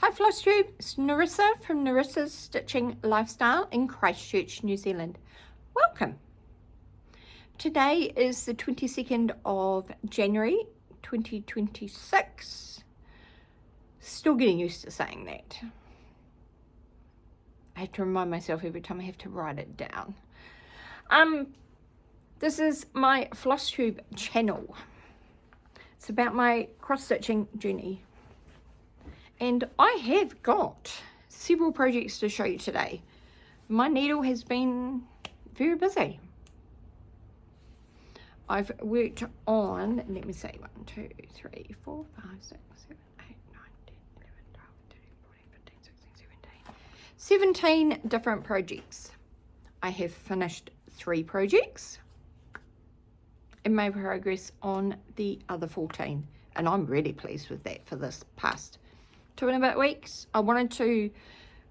Hi Flosstube, it's Nerissa from Nerissa's Stitching Lifestyle in Christchurch, New Zealand. Welcome. Today is the 22nd of January 2026. Still getting used to saying that. I have to remind myself every time I have to write it down. This is my Flosstube channel. It's about my cross-stitching journey. And I have got several projects to show you today. My needle has been very busy. I've worked on, let me see, 1, 2, 3, 4, 5, 6, 7, 8, 9, 10, 11, 12, 13, 14, 15, 16, 17. 17 different projects. I have finished 3 projects and made progress on the other 14. And I'm really pleased with that for this past 2 and a bit weeks. I wanted to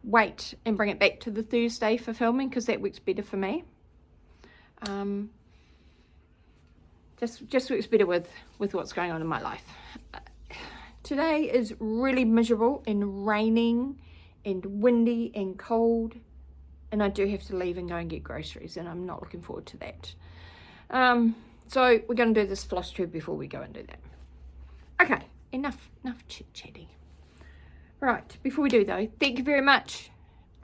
wait and bring it back to the Thursday for filming because that works better for me. Just works better with what's going on in my life. Today is really miserable and raining and windy and cold, and I do have to leave and go and get groceries, and I'm not looking forward to that. So we're going to do this Flosstube before we go and do that. Okay, enough chit-chatting. Right, before we do though, thank you very much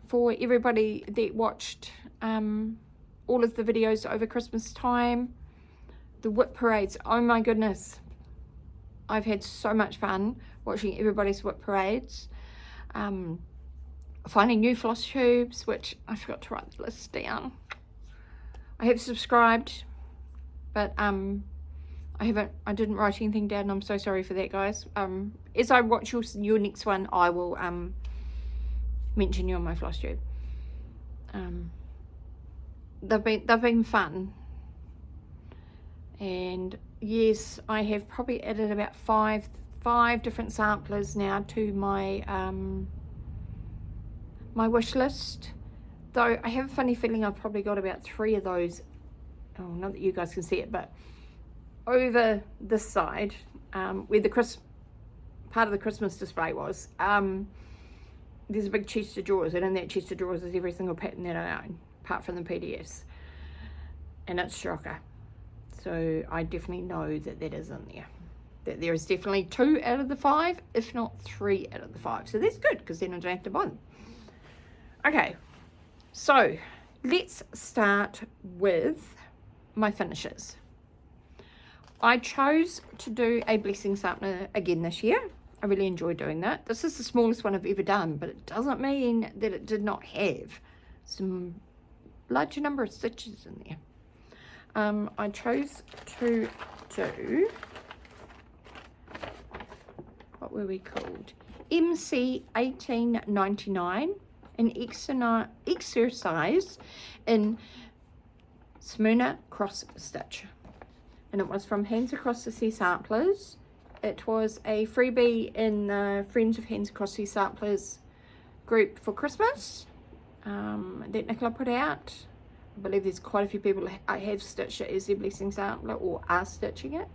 for everybody that watched all of the videos over Christmas time. The whip parades, oh my goodness. I've had so much fun watching everybody's whip parades. Finding new floss tubes, which I forgot to write the list down. I have subscribed, but I didn't write anything down. I'm so sorry for that, guys. As I watch your next one, I will mention you on my Flosstube. They've been fun, and yes, I have probably added about five different samplers now to my my wish list. Though I have a funny feeling I've probably got about 3 of those. Oh, not that you guys can see it, but over this side, where the part of the Christmas display was, there's a big chest of drawers, and in that chest of drawers is every single pattern that I own, apart from the PDFs, and it's shocker. So I definitely know that is in there. That there is definitely 2 out of the 5, if not 3 out of the 5. So that's good, because then I don't have to buy them. Okay, so let's start with my finishes. I chose to do a blessing sampler again this year. I really enjoy doing that. This is the smallest one I've ever done, but it doesn't mean that it did not have some larger number of stitches in there. I chose to do, what were we called? MC 1899, an exercise in Smyrna cross stitch. And it was from Hands Across the Sea Samplers. It was a freebie in the Friends of Hands Across the Sea Samplers group for Christmas that Nicola put out. I believe there's quite a few people I have stitched it as their blessing sampler or are stitching it.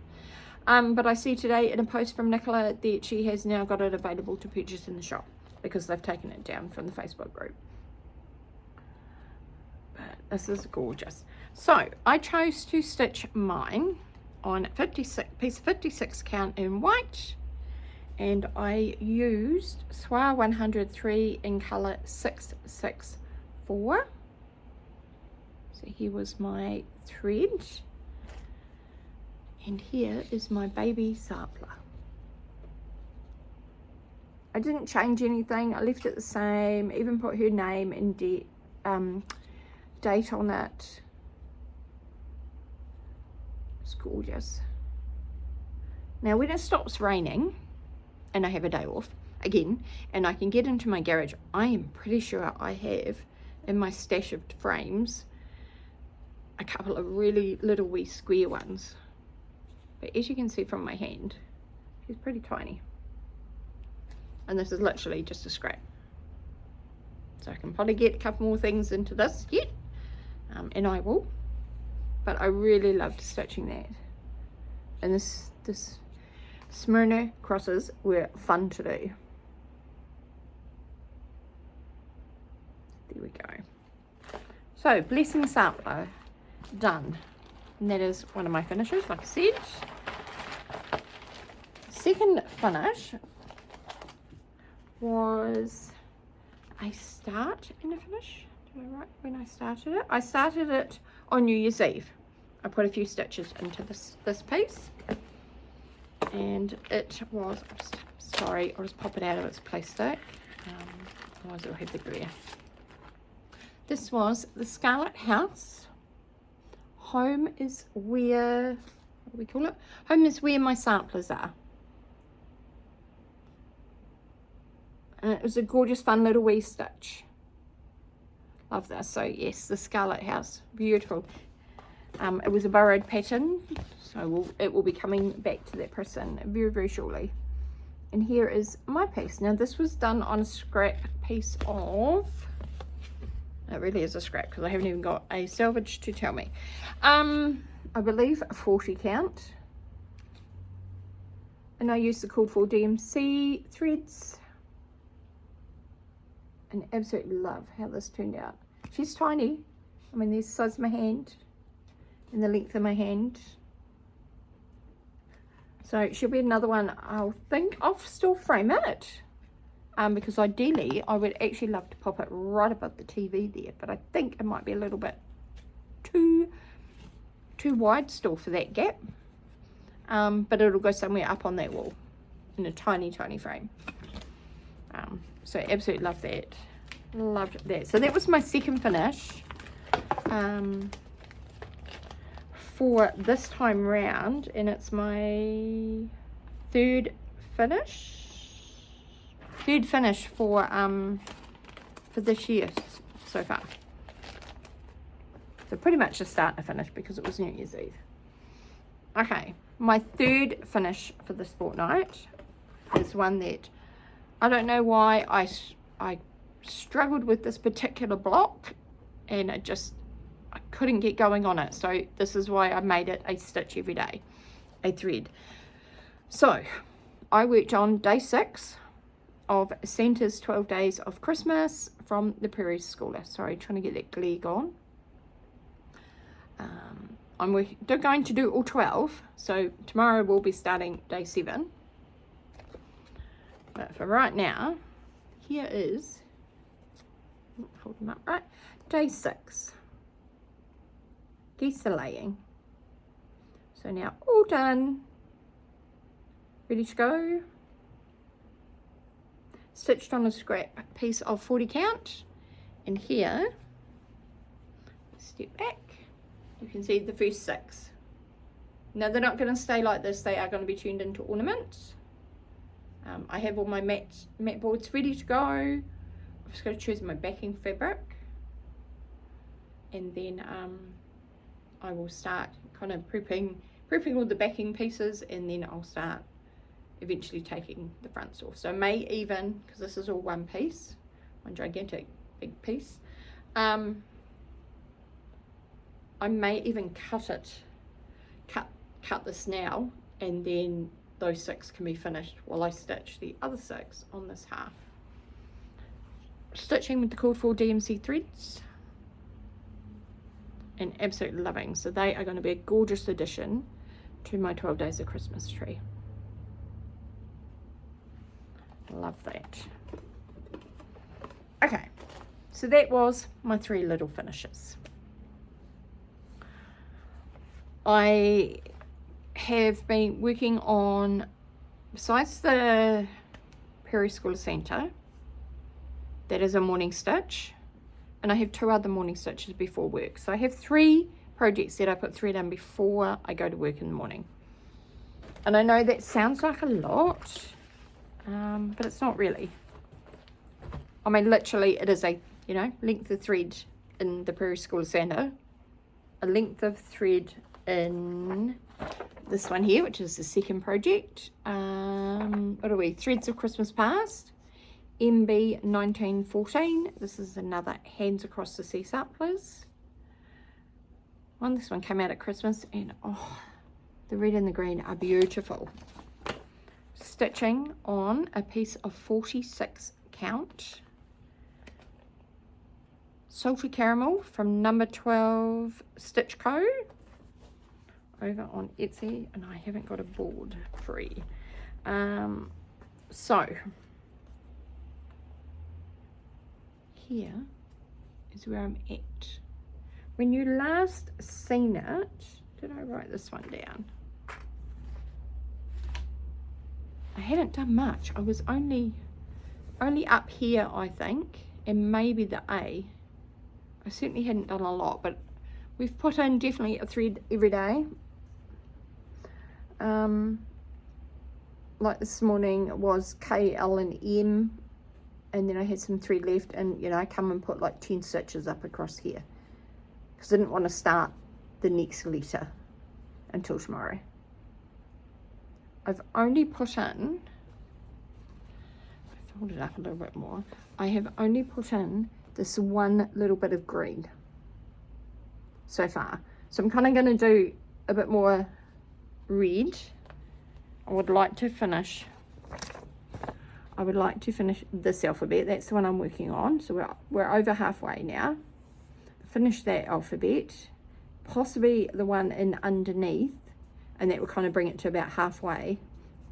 But I see today in a post from Nicola that she has now got it available to purchase in the shop because they've taken it down from the Facebook group. But this is gorgeous. So I chose to stitch mine on 56 piece 56 count in white, and I used soie 103 in color 664. So here was my thread, and here is my baby sampler. I didn't change anything, I left it the same, even put her name and date on it. It's gorgeous. Now when it stops raining and I have a day off again and I can get into my garage, I am pretty sure I have in my stash of frames a couple of really little wee square ones, but as you can see from my hand, she's pretty tiny, and this is literally just a scrap. So I can probably get a couple more things into this yet, and I will. But I really loved stitching that. And this Smyrna crosses were fun to do. So, Blessing Sampler, done. And that is one of my finishes, like I said. Second finish was a start and a finish. Did I write when I started it? I started it on New Year's Eve. I put a few stitches into this piece. And it was, sorry, I'll just pop it out of its plastic. Otherwise it'll have the glare. This was the Scarlet House. Home is where, what do we call it? Home is where my samplers are. And it was a gorgeous, fun little wee stitch. Love this. So yes, the Scarlet House, beautiful. It was a borrowed pattern, so it will be coming back to that person very, very shortly. And here is my piece. Now this was done on a scrap piece of, it really is a scrap because I haven't even got a salvage to tell me. I believe a 40 count. And I used the called for DMC threads. And absolutely love how this turned out. She's tiny. I mean, there's the size of my hand and the length of my hand. So she'll be another one. I'll think I'll still frame it. Because ideally I would actually love to pop it right above the TV there, but I think it might be a little bit too wide still for that gap. But it'll go somewhere up on that wall in a tiny frame. So absolutely love that. Loved that. So that was my second finish for this time round, and it's my third finish for this year so far. So pretty much a start and a finish because it was New Year's Eve. Okay, my third finish for this fortnight is one that I don't know why I struggled with this particular block, and I couldn't get going on it. So this is why I made it a stitch every day, a thread. So I worked on day 6 of Santa's 12 Days of Christmas from the Prairie Schooler. Sorry, trying to get that glare gone. I'm going to do all 12, so tomorrow we'll be starting day 7. But for right now, here is, hold them up right, day 6. Geese are laying. So now all done, ready to go. Stitched on a scrap piece of 40 count, and here, step back, you can see the first 6. Now they're not going to stay like this, they are going to be turned into ornaments. I have all my mat boards ready to go. I'm just going to choose my backing fabric, and then I will start kind of prepping all the backing pieces, and then I'll start eventually taking the fronts off. So I may even, because this is all one piece, one gigantic big piece, I may even cut this now, and then those 6 can be finished while I stitch the other 6 on this half. Stitching with the called for DMC threads, and absolutely loving. So they are going to be a gorgeous addition to my 12 Days of Christmas tree. Love that. Okay, so that was my 3 little finishes. I have been working on, besides the Prairie Schooler Santa, that is a morning stitch, and I have 2 other morning stitches before work. So I have 3 projects that I put thread in before I go to work in the morning. And I know that sounds like a lot, but it's not really. I mean, literally it is a, length of thread in the Prairie Schooler Santa, a length of thread in this one here, which is the second project. What are we? Threads of Christmas Past, MB 1914. This is another Hands Across the Sea samplers. This one came out at Christmas, and oh, the red and the green are beautiful. Stitching on a piece of 46 count. Salty Caramel from number 12 Stitch Co. over on Etsy, and I haven't got a board free. So here is where I'm at. When you last seen it, did I write this one down? I hadn't done much. I was only up here, I think, and maybe the A. I certainly hadn't done a lot, but we've put in definitely a thread every day. Like this morning was K, L and M, and then I had some thread left, and you know, I come and put like 10 stitches up across here because I didn't want to start the next letter until tomorrow. I've only put in, I fold it up a little bit more, I have only put in this one little bit of green so far. So I'm kind of going to do a bit more red. I would like to finish this alphabet. That's the one I'm working on. So we're over halfway now. Finish that alphabet, possibly the one in underneath, and that will kind of bring it to about halfway,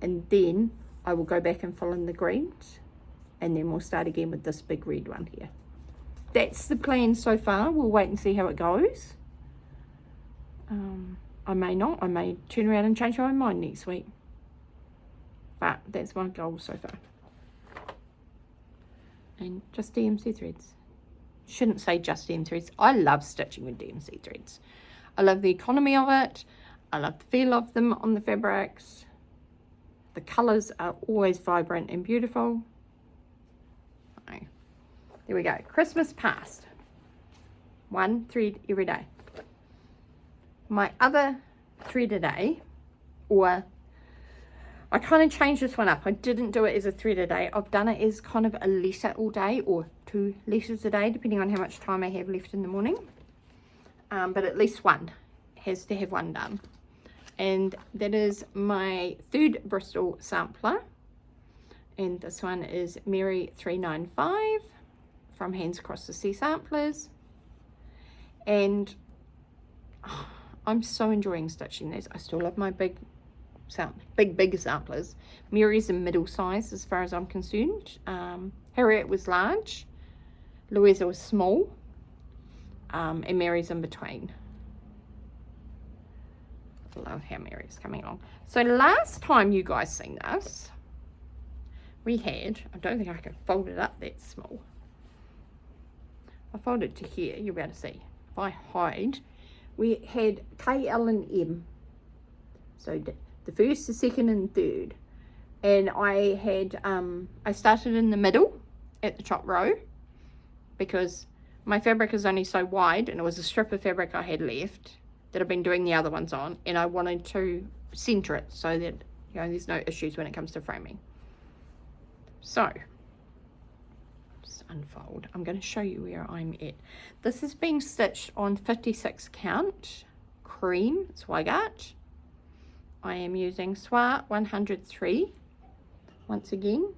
and then I will go back and fill in the greens, and then we'll start again with this big red one here. That's the plan so far. We'll wait and see how it goes. I may not. I may turn around and change my mind next week. But that's my goal so far. And just DMC threads. Shouldn't say just DM threads. I love stitching with DMC threads. I love the economy of it. I love the feel of them on the fabrics. The colours are always vibrant and beautiful. There we go. Christmas past. One thread every day. My other thread a day, or I kind of changed this one up. I didn't do it as a thread a day. I've done it as kind of a letter all day, or 2 letters a day, depending on how much time I have left in the morning. But at least one has to have one done. And that is my 3rd Bristol sampler. And this one is Mary 395 from Hands Across the Sea Samplers. And I'm so enjoying stitching these. I still love my big samplers. Mary's a middle size as far as I'm concerned. Harriet was large. Louisa was small. And Mary's in between. I love how Mary's coming along. So last time you guys seen this, we had, I don't think I can fold it up that small. I fold it to here, you'll be able to see. If I hide, we had K, L and M. So the first, the second and third. And I had, I started in the middle at the top row because my fabric is only so wide and it was a strip of fabric I had left that I've been doing the other ones on, and I wanted to center it so that, you know, there's no issues when it comes to framing. So just unfold. I'm going to show you where I'm at. This is being stitched on 56 count cream Swagat. I am using soie 103 once again.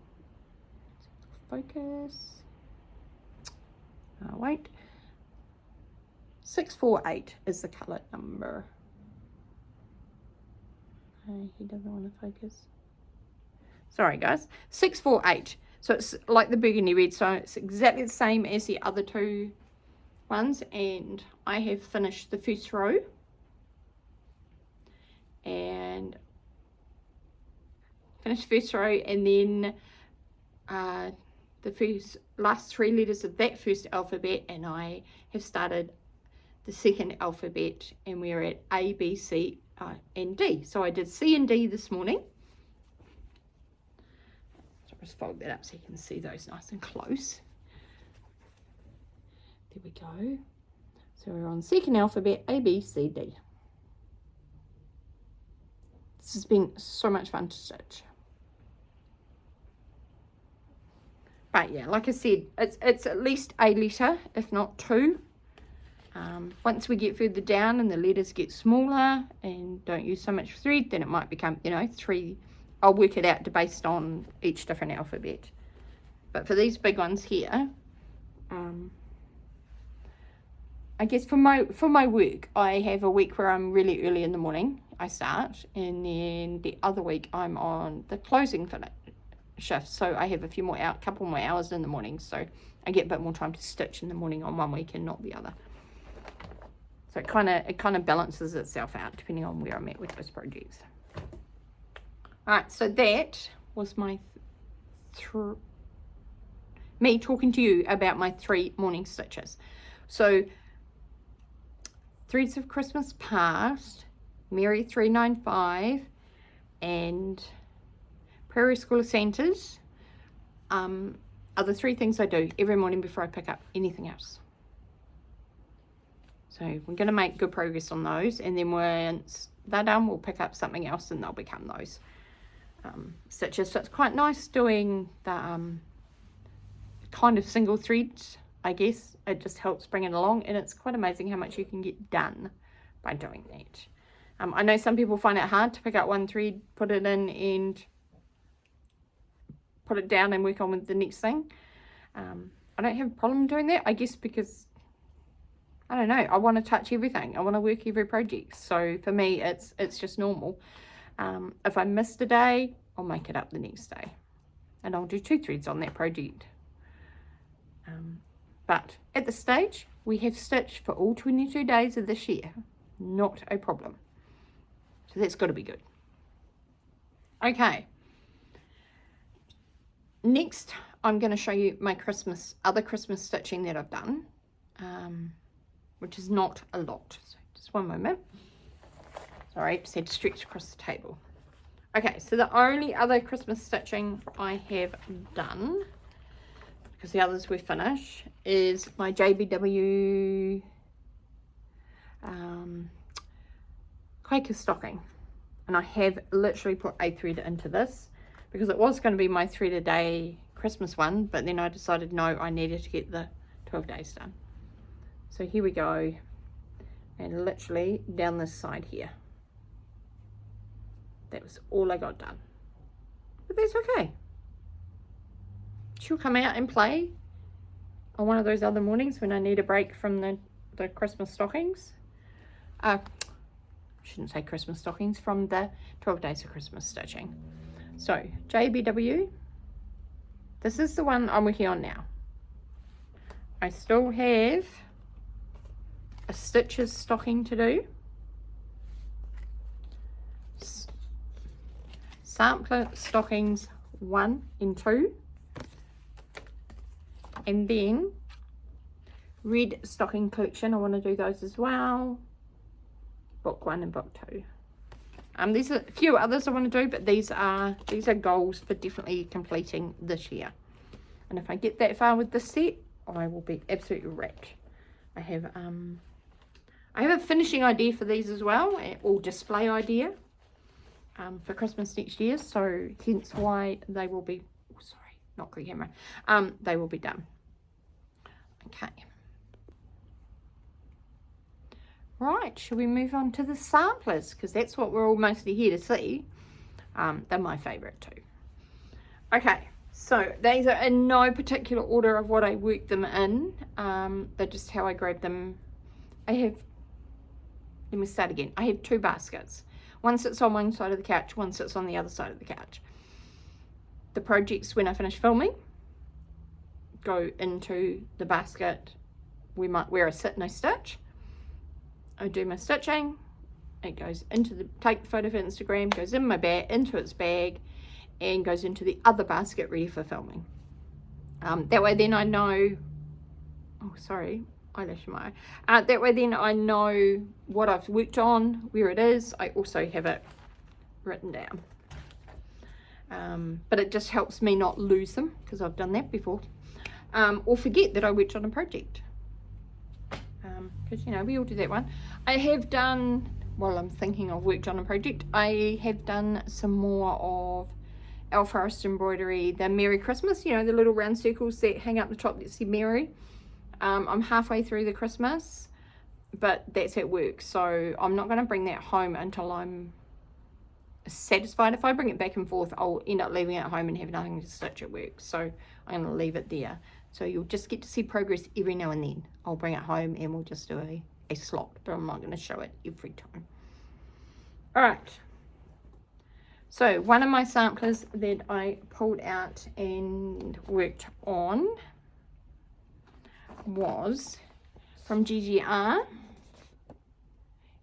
Focus. Wait. 648 is the colour number. He doesn't want to focus. Sorry guys. 648. So it's like the burgundy red. So it's exactly the same as the other two ones. And I have finished the first row. And finished first row, and then the last 3 letters of that first alphabet, and I have started the second alphabet, and we're at A, B, C, and D. So I did C and D this morning. So I'll just fold that up so you can see those nice and close. There we go. So we're on second alphabet, A, B, C, D. This has been so much fun to stitch. But yeah, like I said, it's at least a letter, if not 2. Once we get further down and the letters get smaller and don't use so much thread, then it might become, you know, 3. I'll work it out based on each different alphabet. But for these big ones here, I guess for my work, I have a week where I'm really early in the morning, I start, and then the other week I'm on the closing shift, so I have a couple more hours in the morning, so I get a bit more time to stitch in the morning on one week and not the other. So it kind of balances itself out depending on where I'm at with those projects. Alright, so that was my me talking to you about my 3 morning stitches. So Threads of Christmas Past, Merry 395, and Prairie Schooler Santas are the 3 things I do every morning before I pick up anything else. So we're going to make good progress on those, and then once they're done, we'll pick up something else and they'll become those stitches. So it's quite nice doing the kind of single threads, I guess. It just helps bring it along, and it's quite amazing how much you can get done by doing that. I know some people find it hard to pick up one thread, put it in and put it down and work on with the next thing. I don't have a problem doing that, I guess, because I don't know, I want to touch everything. I want to work every project. So for me, it's just normal. If I missed a day, I'll make it up the next day. And I'll do 2 threads on that project. But at this stage, we have stitched for all 22 days of this year. Not a problem. So that's got to be good. Okay. Next, I'm going to show you my other Christmas stitching that I've done. Which is not a lot. So just one moment. Sorry, just had to stretch across the table. Okay, so the only other Christmas stitching I have done, because the others we finish, is my JBW Quaker stocking. And I have literally put a thread into this, because it was going to be my thread a day Christmas one, but then I decided no, I needed to get the 12 days done. So here we go, and literally down this side here. That was all I got done. But that's okay. She'll come out and play on one of those other mornings when I need a break from the Christmas stockings. Shouldn't say Christmas stockings, from the 12 days of Christmas stitching. So JBW, this is the one I'm working on now. I still have a stitches stocking to do, sampler stockings 1 and 2, and then red stocking collection. I want to do those as well, book 1 and book 2. There's a few others I want to do, but these are goals for definitely completing this year. And if I get that far with this set, I will be absolutely wrecked. I have a finishing idea for these as well, or display idea for Christmas next year, so hence why they will be, oh, sorry, not the camera, they will be done. Okay. Right, shall we move on to the samplers, because that's what we're all mostly here to see. They're my favourite too. Okay, so these are in no particular order of what I worked them in. They're just how I grabbed them. Let me start again. I have 2 baskets. One sits on one side of the couch, one sits on the other side of the couch. The projects, when I finish filming, go into the basket where I sit and I stitch. I do my stitching. It goes into take the photo for Instagram, goes in my bag, into its bag, and goes into the other basket ready for filming. That way then I know, oh sorry, eyelash in my eye. That way then I know what I've worked on, where it is. I also have it written down. But it just helps me not lose them, because I've done that before. Or forget that I worked on a project. Because, you know, we all do that one. I have done, while I'm thinking I've worked on a project, I have done some more of our forest embroidery, the Merry Christmas, you know, the little round circles that hang up the top that say Merry. I'm halfway through the Christmas, but that's at work, so I'm not going to bring that home until I'm satisfied. If I bring it back and forth, I'll end up leaving it at home and have nothing to stitch at work, so I'm going to leave it there So you'll just get to see progress every now and then. I'll bring it home and we'll just do a slot, but I'm not going to show it every time. All right. So one of my samplers that I pulled out and worked on was from Gigi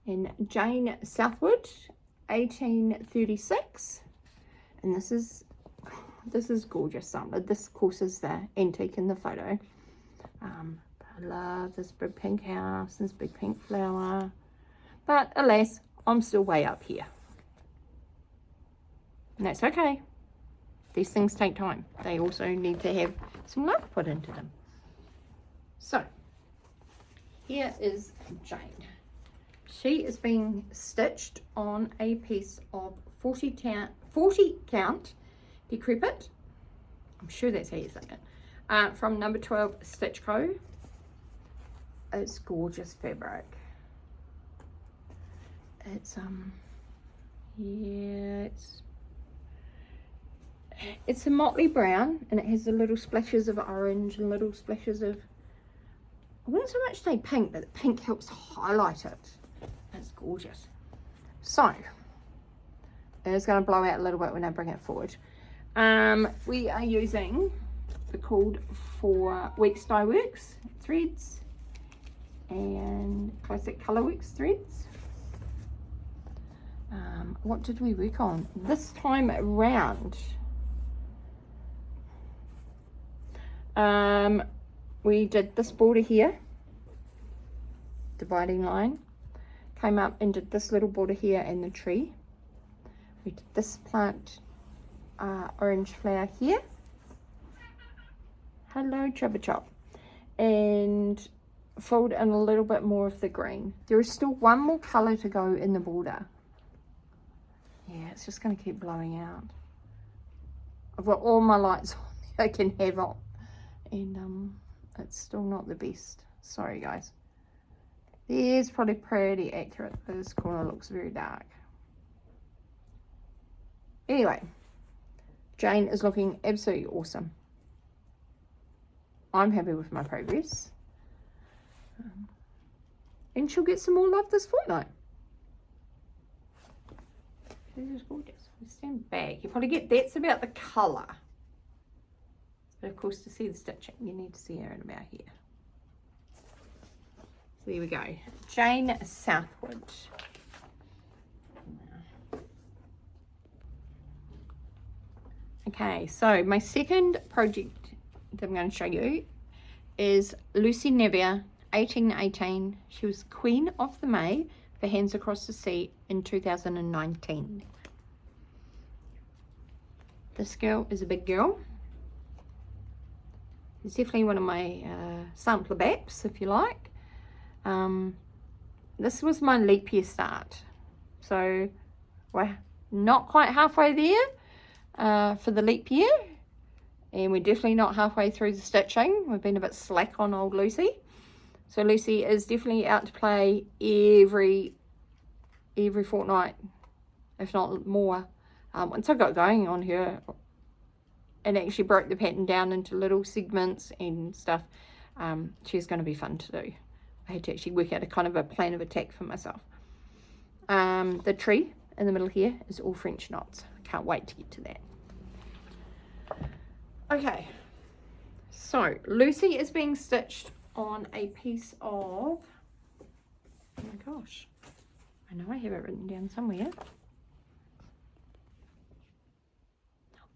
in Jane Southwood, 1836. And this is gorgeous sampler. This, of course, is the antique in the photo. I love this big pink house and this big pink flower. But alas, I'm still way up here. And that's okay. These things take time. They also need to have some love put into them. So, here is Jane. She is being stitched on a piece of 40 count decrepit. I'm sure that's how you say it. From number 12 Stitch Co. It's gorgeous fabric. It's yeah, it's a motley brown, and it has the little splashes of orange and little splashes of, I wouldn't so much say pink, but the pink helps highlight it. It's gorgeous. So it's going to blow out a little bit when I bring it forward. We are using the called for Weeks Dye Works threads and Classic Colourworks threads. What did we work on this time around? We did this border here, dividing line, came up and did this little border here and the tree. We did this plant orange flower here. Hello, Chubba Chop. And fold in a little bit more of the green. There is still one more colour to go in the border. Yeah, it's just going to keep blowing out. I've got all my lights on I can have on. And it's still not the best. Sorry, guys. There's probably pretty accurate. This corner looks very dark. Anyway, Jane is looking absolutely awesome. I'm happy with my progress. And she'll get some more love this fortnight. She's just gorgeous. We stand back. You probably get that's about the colour. But of course, to see the stitching, you need to see her at about here. So there we go. Jane Southwood. Okay, so my second project that I'm going to show you is Lucy Navier, 1818. She was Queen of the May for Hands Across the Sea in 2019. This girl is a big girl. It's definitely one of my sampler baps, if you like. This was my leap year start. So we're not quite halfway there for the leap year. And we're definitely not halfway through the stitching. We've been a bit slack on old Lucy. So Lucy is definitely out to play every fortnight, if not more. Once I got going on her and actually broke the pattern down into little segments and stuff, she's going to be fun to do. I had to actually work out a kind of a plan of attack for myself. The tree in the middle here is all French knots. I can't wait to get to that. Okay, so Lucy is being stitched on a piece of, oh my gosh, I know I have it written down somewhere.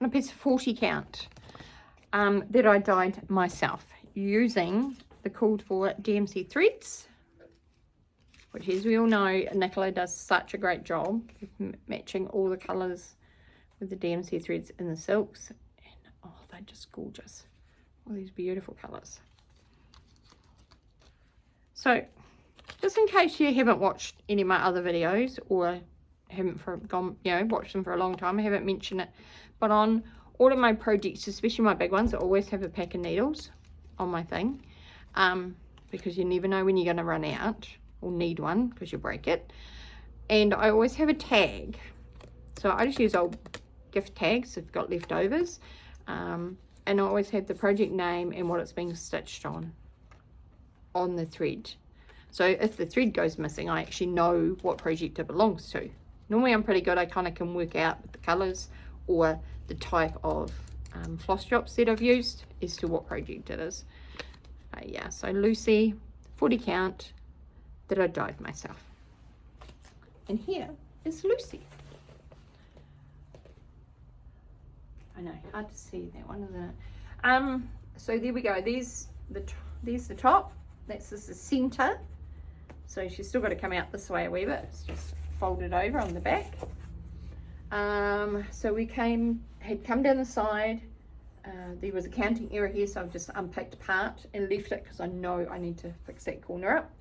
On a piece of 40 count that I dyed myself using the called for DMC threads, which, as we all know, Nicola does such a great job of matching all the colours with the DMC threads and the silks. And oh, they're just gorgeous. All these beautiful colours. So, just in case you haven't watched any of my other videos or haven't watched them for a long time, I haven't mentioned it, but on all of my projects, especially my big ones, I always have a pack of needles on my thing, because you never know when you're going to run out or need one because you break it. And I always have a tag, so I just use old gift tags if I've got leftovers. and I always have the project name and what it's being stitched on the thread. So if the thread goes missing, I actually know what project it belongs to. Normally I'm pretty good, I kind of can work out with the colours or the type of floss drops that I've used as to what project it is. Yeah, so Lucy, 40 count, that I dyed myself. And here is Lucy. I know, hard to see that one, isn't it? So there we go. There's the top. That's just the centre. So she's still got to come out this way a wee bit. It's just folded over on the back. So we had come down the side. There was a counting error here, so I've just unpicked part and left it because I know I need to fix that corner up.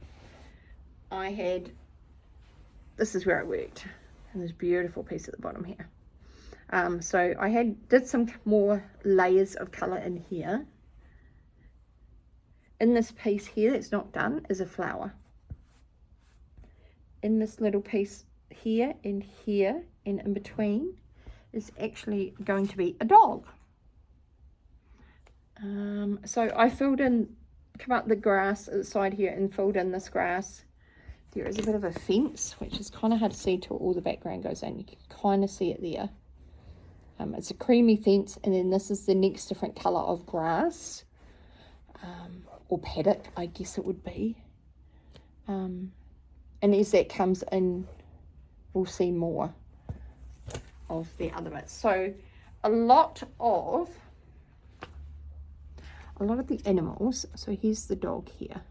This is where I worked, and this beautiful piece at the bottom here. So I did some more layers of colour in here. In this piece here that's not done is a flower. In this little piece here and in between is actually going to be a dog. So I come up the grass at the side here and filled in this grass. There is a bit of a fence, which is kind of hard to see till all the background goes in. You can kind of see it there. It's a creamy fence, and then this is the next different colour of grass, or paddock, I guess it would be. And as that comes in, we'll see more of the other bits. So a lot of the animals. So here's the dog here.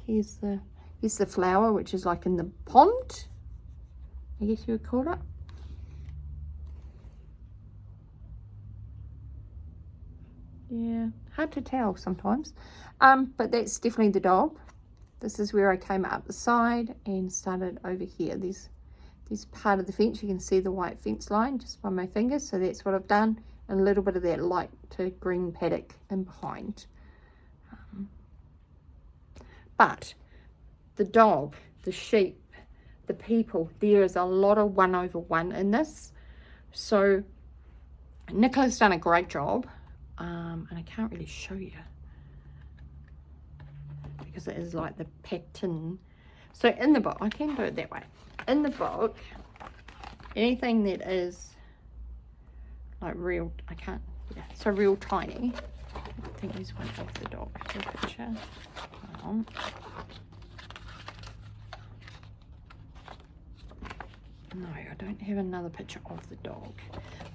Here's the flower, which is like in the pond, I guess you would call it. Yeah, hard to tell sometimes. But that's definitely the dog. This is where I came up the side and started over here. There's part of the fence. You can see the white fence line just by my fingers. So that's what I've done. And a little bit of that light to green paddock in behind. But the dog, the sheep, the people, there is a lot of 1/1 in this. So Nicola's done a great job. And I can't really show you because it is like the pattern. So in the book, I can do it that way. In the book, anything that is like real, so real tiny. I think there's one of the dog picture. Hold on. No, I don't have another picture of the dog.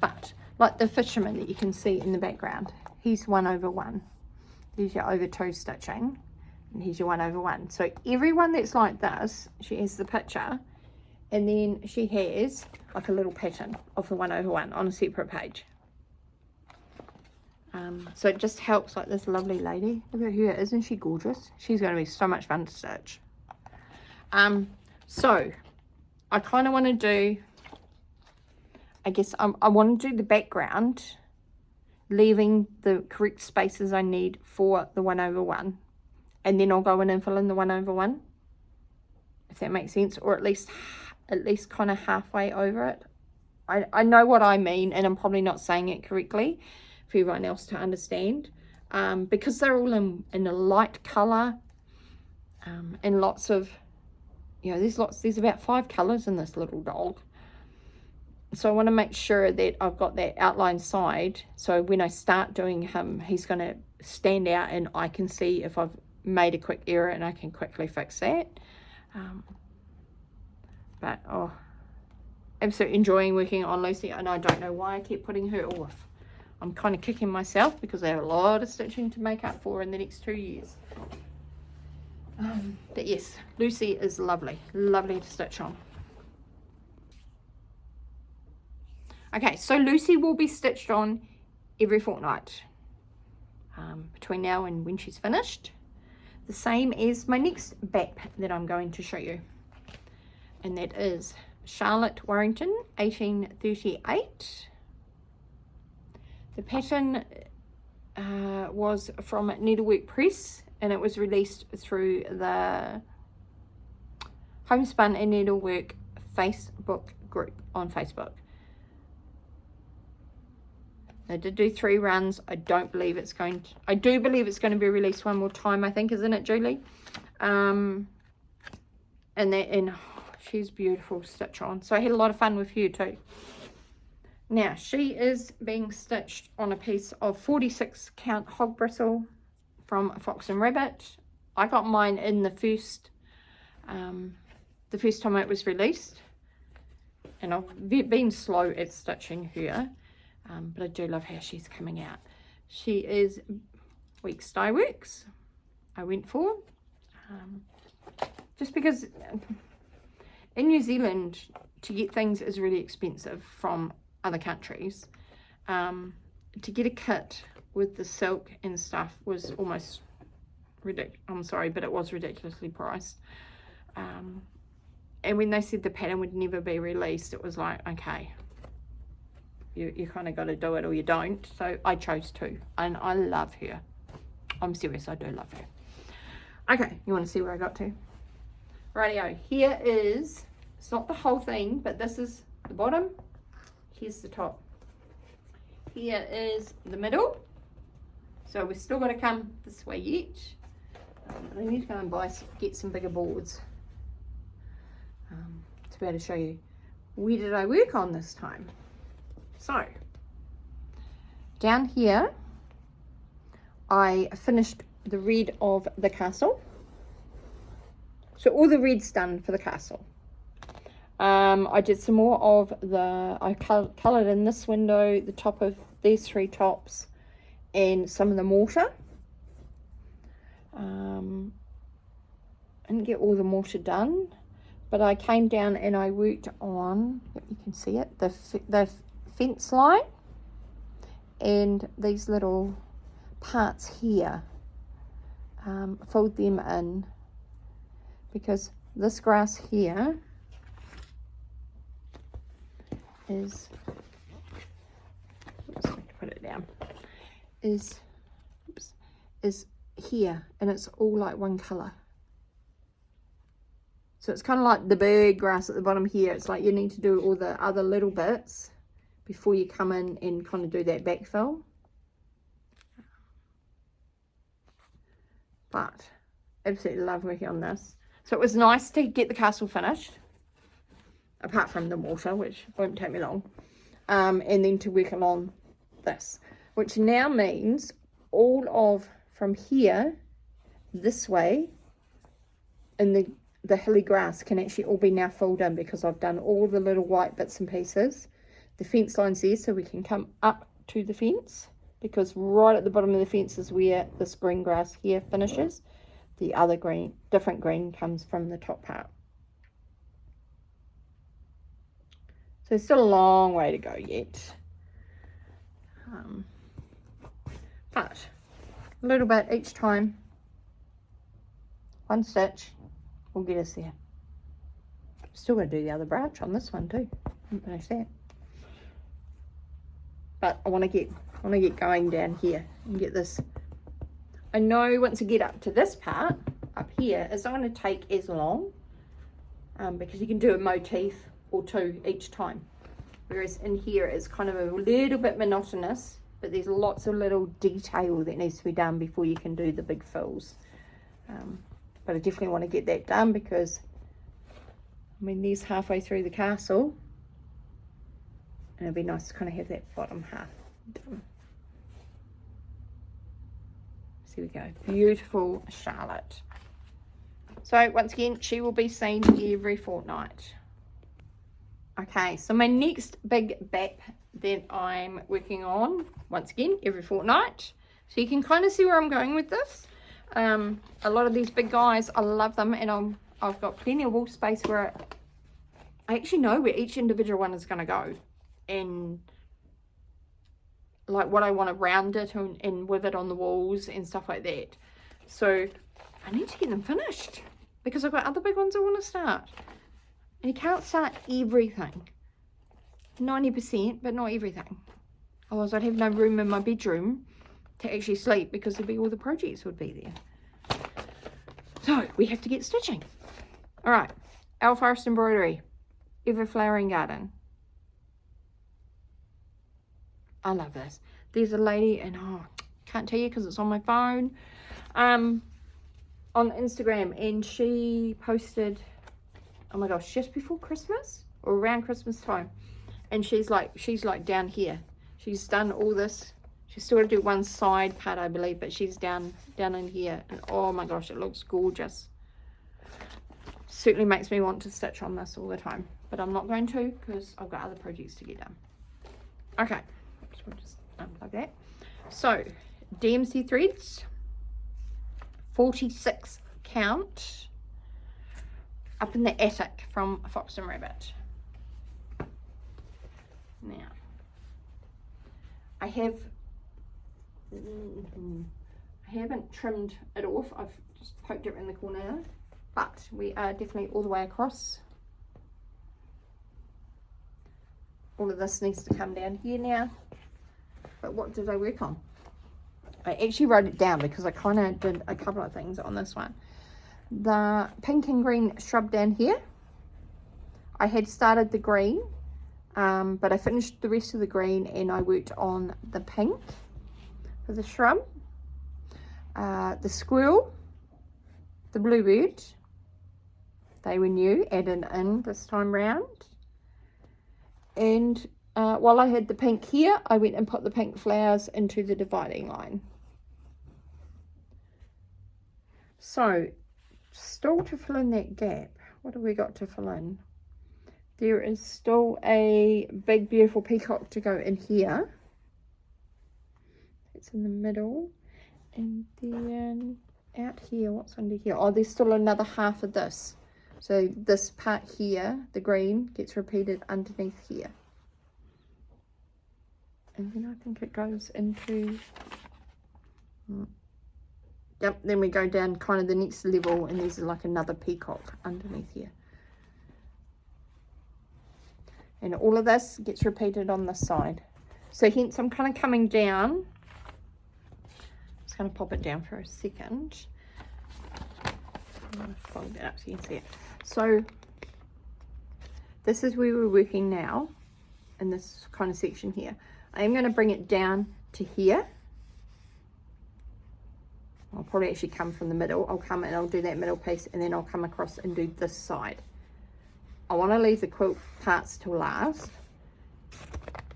But like the fisherman that you can see in the background, he's 1/1. There's your over 2 stitching, and here's your 1/1. So everyone that's like this, she has the picture, and then she has like a little pattern of the 1/1 on a separate page. So it just helps, like this lovely lady. Look at her, isn't she gorgeous? She's going to be so much fun to stitch. So I kind of want to do, I guess I want to do the background, leaving the correct spaces I need for the 1/1, and then I'll go in and fill in the 1/1, if that makes sense, or at least kind of halfway over it. I know what I mean, and I'm probably not saying it correctly for everyone else to understand, because they're all in a light colour, and lots of, there's about 5 colours in this little dog. So I want to make sure that I've got that outline side, so when I start doing him, he's going to stand out and I can see if I've made a quick error and I can quickly fix that. But absolutely enjoying working on Lucy, and I don't know why I keep putting her off. I'm kind of kicking myself because I have a lot of stitching to make up for in the next 2 years. But yes, Lucy is lovely to stitch on. Okay, so Lucy will be stitched on every fortnight between now and when she's finished. The same as my next BAP that I'm going to show you. And that is Charlotte Warrington, 1838. The pattern was from Needlework Press, and it was released through the Homespun and Needlework Facebook group on Facebook. They did do 3 runs. I do believe it's going to be released one more time, I think, isn't it, Julie? And she's beautiful to stitch on. So I had a lot of fun with her too. Now, she is being stitched on a piece of 46 count hog bristle from Fox and Rabbit. I got mine in the first time it was released. And I've been slow at stitching her. But I do love how she's coming out. She is Weeks Dye Works. I went for. Just because in New Zealand, to get things is really expensive from other countries. To get a kit with the silk and stuff was almost ridiculous. I'm sorry, but it was ridiculously priced. And when they said the pattern would never be released, it was like, okay, you kind of got to do it or you don't. So I chose to, and I love her. I'm serious, I do love her. Okay, you want to see where I got to? Rightio, here is, it's not the whole thing, but this is the bottom. Here's the top. Here is the middle. So we've still got to come this way yet. I need to go and get some bigger boards to be able to show you where did I work on this time. So down here I finished the red of the castle. So all the red's done for the castle. I did some more of I coloured in this window, the top of these 3 tops, and some of the mortar. I didn't get all the mortar done, but I came down and I worked on, you can see it, the fence line and these little parts here. Fold them in because this grass here is, oops, I have to put it down, is here, and it's all like one colour. So it's kind of like the big grass at the bottom here. It's like you need to do all the other little bits before you come in and kind of do that backfill. But absolutely love working on this. So it was nice to get the castle finished, apart from the mortar, which won't take me long, and then to work along this, which now means all of from here this way in the hilly grass can actually all be now filled in, because I've done all the little white bits and pieces. The fence line's there, so we can come up to the fence, because right at the bottom of the fence is where this green grass here finishes. The other green, different green, comes from the top part. So it's still a long way to go yet. But a little bit each time, one stitch will get us there. Still got to do the other branch on this one too. Haven't finished that. But I want to get going down here and get this. I know once I get up to this part up here, it's not going to take as long, because you can do a motif or 2 each time. Whereas in here it's kind of a little bit monotonous, but there's lots of little detail that needs to be done before you can do the big fills. But I definitely want to get that done, because I mean, there's halfway through the castle, and it'd be nice to kind of have that bottom half done. So here we go, beautiful Scarlett. So once again, she will be seen every fortnight. Okay, so my next big BAP that I'm working on, once again, every fortnight. So you can kind of see where I'm going with this. A lot of these big guys, I love them, and I've got plenty of wall space where I actually know where each individual one is going to go, and like what I want to round it and with it on the walls and stuff like that. So I need to get them finished, because I've got other big ones I want to start. And you can't start everything, 90%, but not everything. Otherwise I'd have no room in my bedroom to actually sleep, because there'd be all the projects would be there. So we have to get stitching. All right, Our Forest Embroidery, Everflowering Garden. I love this. There's a lady, and oh, can't tell you because it's on my phone, on Instagram, and she posted, oh my gosh, just before Christmas or around Christmas time, and she's like down here. She's done all this. She's still got to do one side part, I believe, but she's down in here, and oh my gosh, it looks gorgeous. Certainly makes me want to stitch on this all the time, but I'm not going to because I've got other projects to get done. Okay, so we'll just unplug that. So DMC threads, 46 count, up in the attic from Fox and Rabbit. Now I haven't trimmed it off. I've just poked it in the corner now, but we are definitely all the way across. All of this needs to come down here now. But what did I work on? I actually wrote it down because I kind of did a couple of things on this one. The pink and green shrub down here, I had started the green, but I finished the rest of the green and I worked on the pink for the shrub. The squirrel, the bluebird, they were new, added in this time round. And while I had the pink here, I went and put the pink flowers into the dividing line. So, still to fill in that gap, what have we got to fill in? There is still a big beautiful peacock to go in here. It's in the middle. And then out here, what's under here? Oh, there's still another half of this. So this part here, the green, gets repeated underneath here. And then I think it goes into... Yep, then we go down kind of the next level and there's like another peacock underneath here. And all of this gets repeated on this side. So hence I'm kind of coming down. Just going to pop it down for a second. I'm going to fold that up so you can see it. So this is where we're working now in this kind of section here. I am going to bring it down to here. I'll probably actually come from the middle. I'll come and I'll do that middle piece and then I'll come across and do this side. I want to leave the quilt parts till last.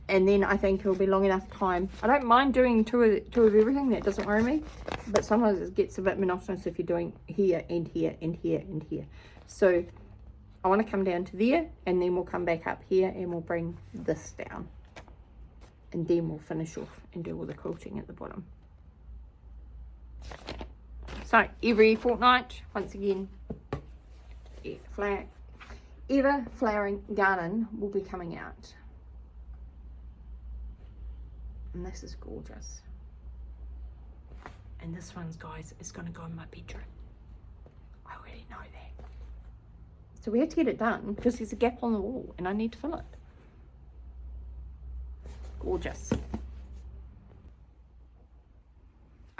And then I think it'll be long enough time. I don't mind doing two of everything. That doesn't worry me. But sometimes it gets a bit monotonous if you're doing here and here and here and here. So I want to come down to there and then we'll come back up here and we'll bring this down. And then we'll finish off and do all the quilting at the bottom. So every fortnight, once again, Everflowering Garden will be coming out. And this is gorgeous. And this one, guys, is going to go in my bedroom. I already know that. So we have to get it done because there's a gap on the wall and I need to fill it. Gorgeous.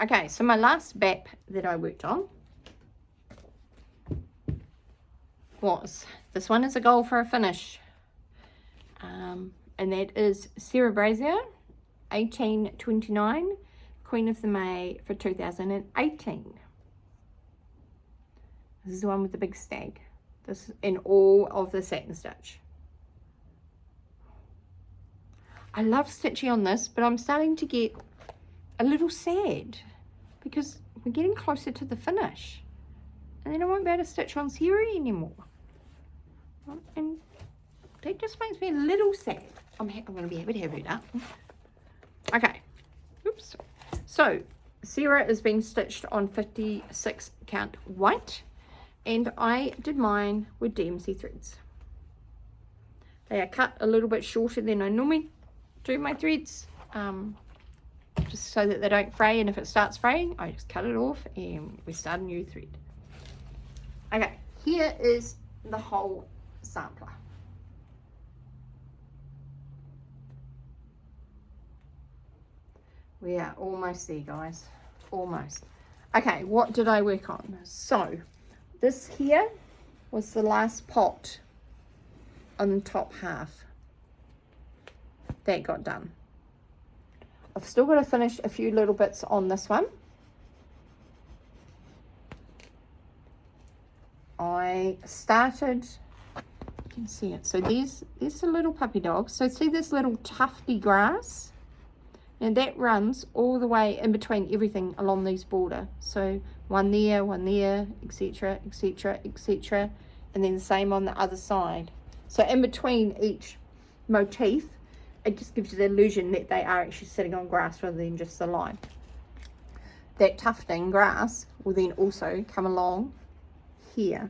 Okay, so my last BAP that I worked on was, this one is a goal for a finish. And that is Sarah Brazier, 1829, Queen of the May for 2018. This is the one with the big stag. This is in all of the satin stitch. I love stitching on this, but I'm starting to get a little sad because we're getting closer to the finish. And then I won't be able to stitch on Sarah anymore. And that just makes me a little sad. I'm going to be able to have her done. Okay. Oops. So, Sarah is being stitched on 56 count white. And I did mine with DMC threads. They are cut a little bit shorter than I normally do my threads. Just so that they don't fray. And if it starts fraying, I just cut it off and we start a new thread. Okay. Here is the whole sampler. We are almost there, guys. Almost. Okay, what did I work on? So, this here was the last pot on the top half. That got done. I've still got to finish a few little bits on this one. I started, you can see it, so there's the little puppy dog. So see this little tufty grass, and that runs all the way in between everything along these border. So one there, etc, etc, etc, and then the same on the other side. So in between each motif, it just gives you the illusion that they are actually sitting on grass rather than just the line. That tufting grass will then also come along here.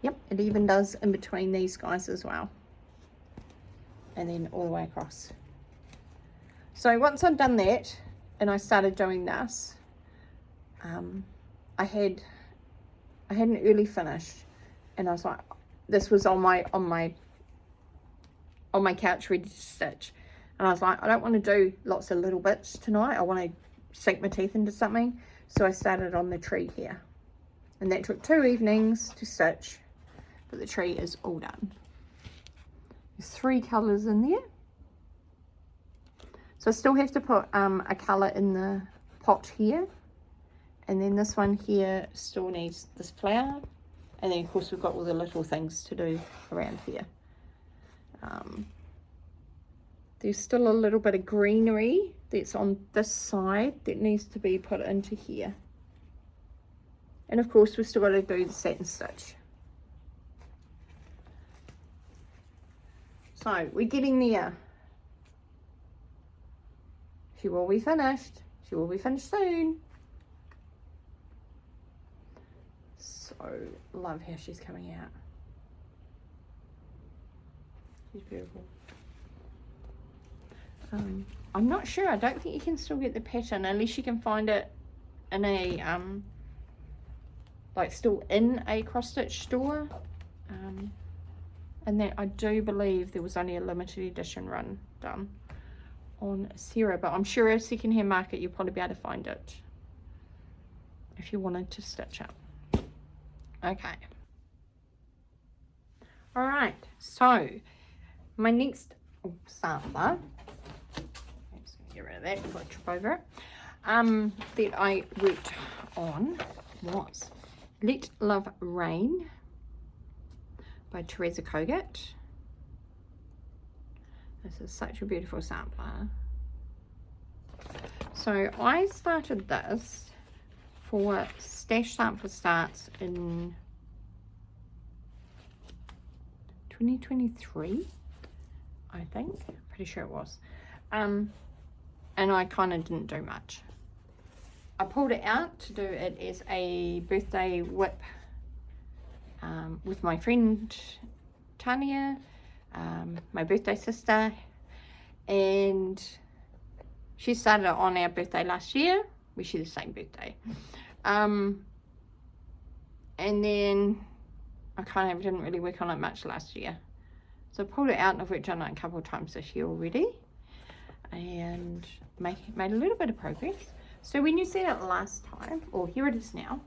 Yep, it even does in between these guys as well, and then all the way across. So once I've done that and I started doing this, I had an early finish, and I was like, this was on my couch ready to stitch, and I was like, I don't want to do lots of little bits tonight. I want to sink my teeth into something. So I started on the tree here, and that took 2 evenings to stitch, but the tree is all done. There's 3 colours in there. So I still have to put a colour in the pot here, and then this one here still needs this flower, and then of course we've got all the little things to do around here. There's still a little bit of greenery that's on this side that needs to be put into here. And of course we've still got to do the satin stitch. So we're getting there. She will be finished. She will be finished soon. So love how she's coming out. She's beautiful. I'm not sure. I don't think you can still get the pattern unless you can find it in a like still in a cross stitch store. And that I do believe there was only a limited edition run done on Sarah, but I'm sure a second-hand market you'll probably be able to find it if you wanted to stitch up. Okay. All right. So my next sampler. Get rid of that before I trip over it. That I worked on was Let Love Rain by Teresa Kogut. This is such a beautiful sampler. So I started this for Stash Sampler Starts in 2023, I think. Pretty sure it was. And I kind of didn't do much. I pulled it out to do it as a birthday whip with my friend Tanya, my birthday sister, and she started it on our birthday last year. We share the same birthday. And then I kind of didn't really work on it much last year. So I pulled it out, and I've worked on it a couple of times this year already, and made a little bit of progress. So when you seen it last time, or here it is now,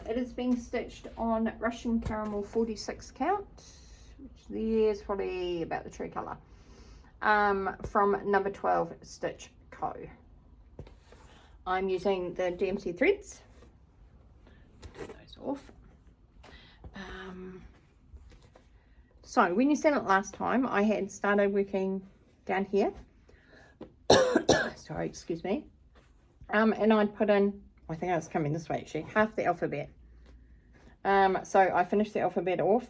it is being stitched on Russian Caramel 46 count, which there's probably about the true colour, from number 12 Stitch Co. I'm using the DMC threads. Take those off. So when you sent it last time, I had started working down here. Sorry, excuse me. And I'd put in, I think I was coming this way actually, half the alphabet. So I finished the alphabet off,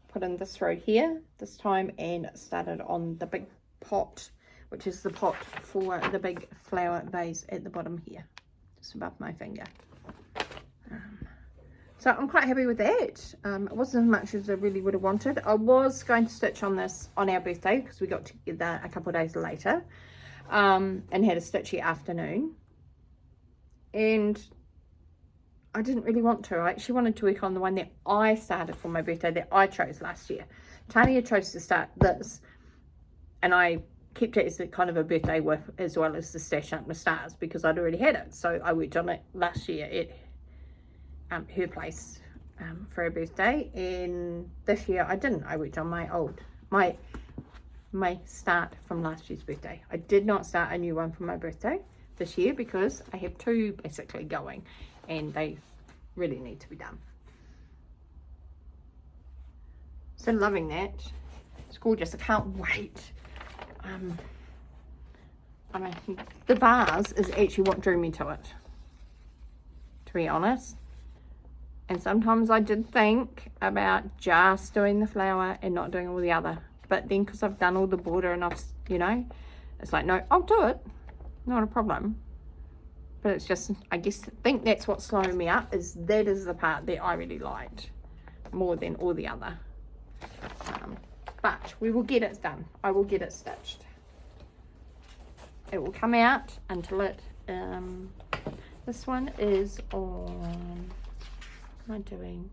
put in this row here this time, and started on the big pot, which is the pot for the big flower vase at the bottom here, just above my finger. So I'm quite happy with that. It wasn't as much as I really would have wanted. I was going to stitch on this on our birthday because we got together a couple of days later, and had a stitchy afternoon. And I didn't really want to. I actually wanted to work on the one that I started for my birthday that I chose last year. Tanya chose to start this, and I kept it as a kind of a birthday whip as well as the Stash Up My Stars because I'd already had it. So I worked on it last year at her place for her birthday, and this year I didn't. I worked on my start from last year's birthday. I did not start a new one for my birthday this year because I have two basically going and they really need to be done. So loving that. It's gorgeous. I can't wait. I mean, the vase is actually what drew me to it, to be honest. And sometimes I did think about just doing the flower and not doing all the other. But then because I've done all the border and I've, you know, it's like, no, I'll do it. Not a problem. But it's just, I guess, think that's what's slowing me up, is that is the part that I really liked more than all the other. But we will get it done. I will get it stitched. It will come out until it, this one is on, what am I doing?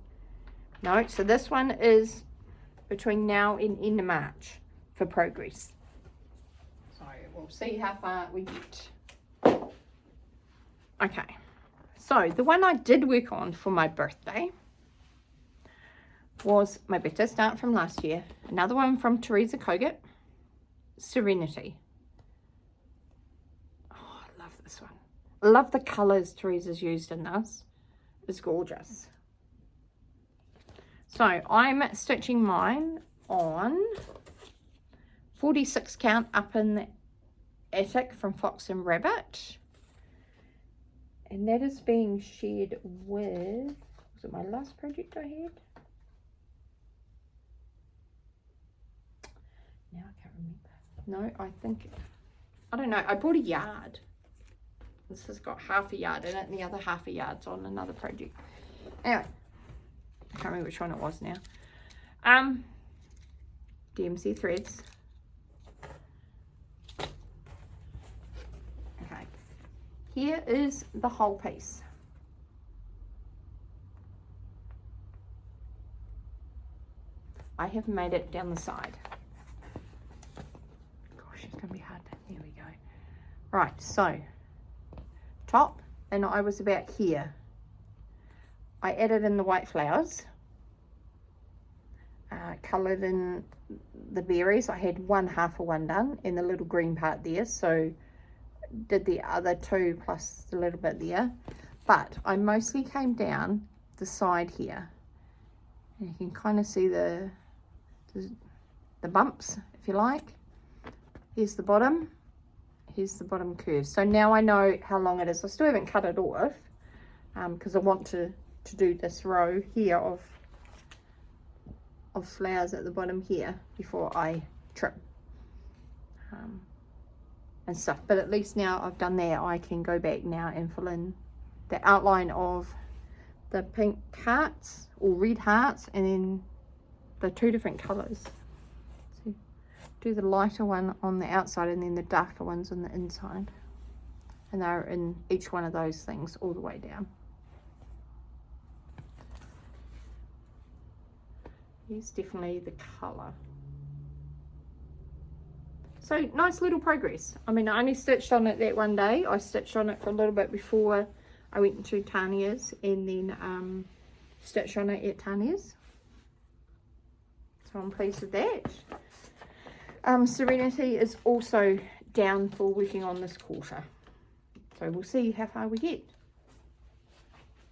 No, so this one is between now and end of March for progress. So we'll see how far we get. Okay, so the one I did work on for my birthday was my birthday start from last year. Another one from Teresa Kogut, Serenity. Oh, I love this one. I love the colours Teresa's used in this. It's gorgeous. So I'm stitching mine on 46 count up in the attic from Fox and Rabbit. And that is being shared with, was it my last project I had? Now I can't remember. No, I think, I don't know, I bought a yard. This has got half a yard in it and the other half a yard's on another project. Anyway, I can't remember which one it was now. DMC threads. Okay, here is the whole piece. I have made it down the side. Gosh, it's gonna be hard. There we go. Right, so top, and I was about here. I added in the white flowers, coloured in the berries. I had one half of one done and the little green part there, so did the other two plus a little bit there. But I mostly came down the side here, and you can kind of see the bumps, if you like. Here's the bottom. Here's the bottom curve. So now I know how long it is. I still haven't cut it off because I want to do this row here of flowers at the bottom here before I trim and stuff. But at least now I've done that, I can go back now and fill in the outline of the pink hearts or red hearts and then the two different colors. So do the lighter one on the outside and then the darker ones on the inside, and they're in each one of those things all the way down. Here's definitely the colour. So nice little progress. I mean, I only stitched on it that one day. I stitched on it for a little bit before I went into Tania's, and then stitched on it at Tania's. So I'm pleased with that. Serenity is also down for working on this quarter. So we'll see how far we get.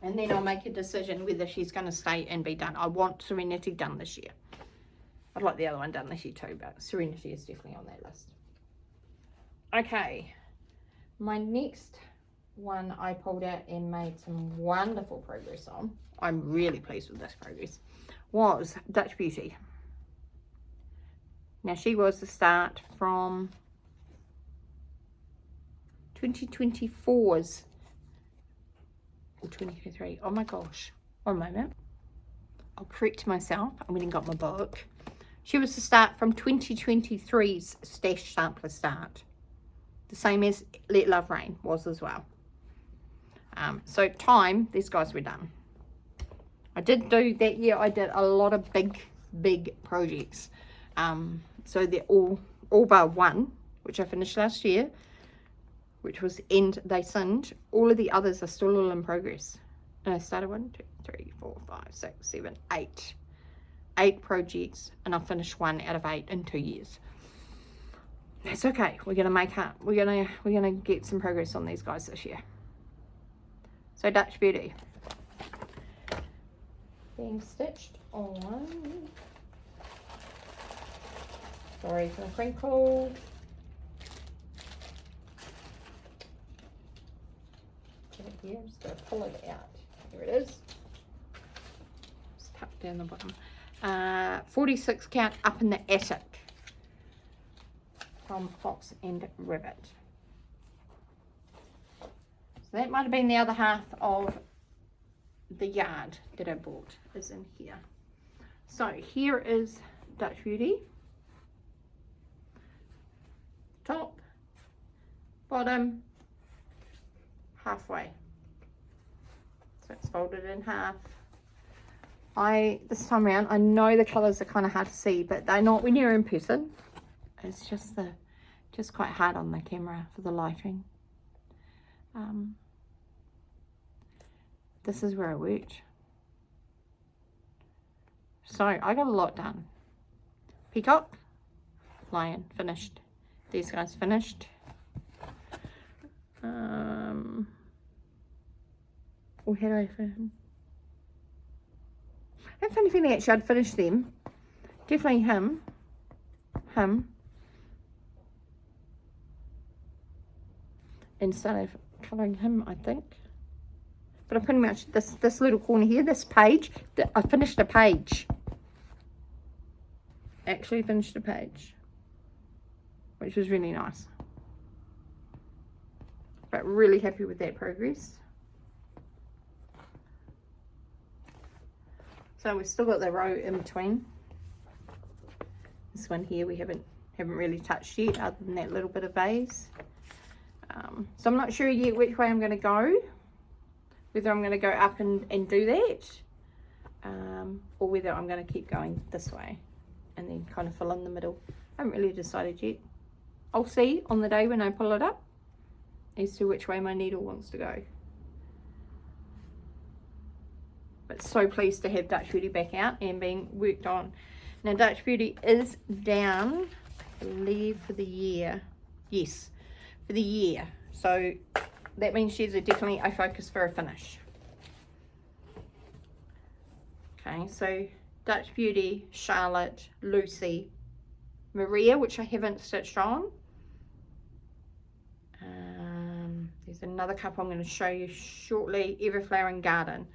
And then I'll make a decision whether she's going to stay and be done. I want Serenity done this year. I'd like the other one done this year too, but Serenity is definitely on that list. Okay, my next one I pulled out and made some wonderful progress on. I'm really pleased with this progress. Was Dutch Beauty. Now she was the start from 2024's. 2023. Oh my gosh, one moment, I'll correct myself. I went and got my book. She was the start from 2023's Stash Sampler start, the same as Let Love Rain was as well. So time, these guys were done. I did do that year, I did a lot of big projects. So they're all bar one, which I finished last year, which was End They Sinned. All of the others are still all in progress. and I started 1, 2, 3, 4, 5, 6, 7, 8 projects, and I finished 1 out of 8 in 2 years. That's okay. We're gonna make up. We're gonna get some progress on these guys this year. So Dutch Beauty being stitched on. Sorry for the crinkle. Here, I'm just going to pull it out. Here it is. Just tuck down the bottom. 46 count up in the attic from Fox and Rivet. So that might have been the other half of the yard that I bought is in here. So here is Dutch Beauty. Top, bottom, halfway. So it's folded in half. This time around, I know the colours are kind of hard to see, but they're not when you're in person. It's just quite hard on the camera for the lighting. This is where I worked. So I got a lot done. Peacock, lion, finished. These guys finished. Or had I finished? I have a funny feeling actually I'd finished them. Definitely him. Instead of colouring him, I think. But I pretty much, this little corner here, this page, I finished a page. Actually finished a page. Which was really nice. But really happy with that progress. So we've still got the row in between. This one here we haven't really touched yet, other than that little bit of vase. So I'm not sure yet which way I'm going to go. Whether I'm going to go up and do that, or whether I'm going to keep going this way and then kind of fill in the middle. I haven't really decided yet. I'll see on the day when I pull it up as to which way my needle wants to go. But so pleased to have Dutch Beauty back out and being worked on. Now Dutch Beauty is down, I believe, for the year. Yes, for the year. So that means she's definitely a focus for a finish. Okay, so Dutch Beauty, Scarlett, Lucy, Maria, which I haven't stitched on. There's another couple I'm going to show you shortly. Everflowering Garden,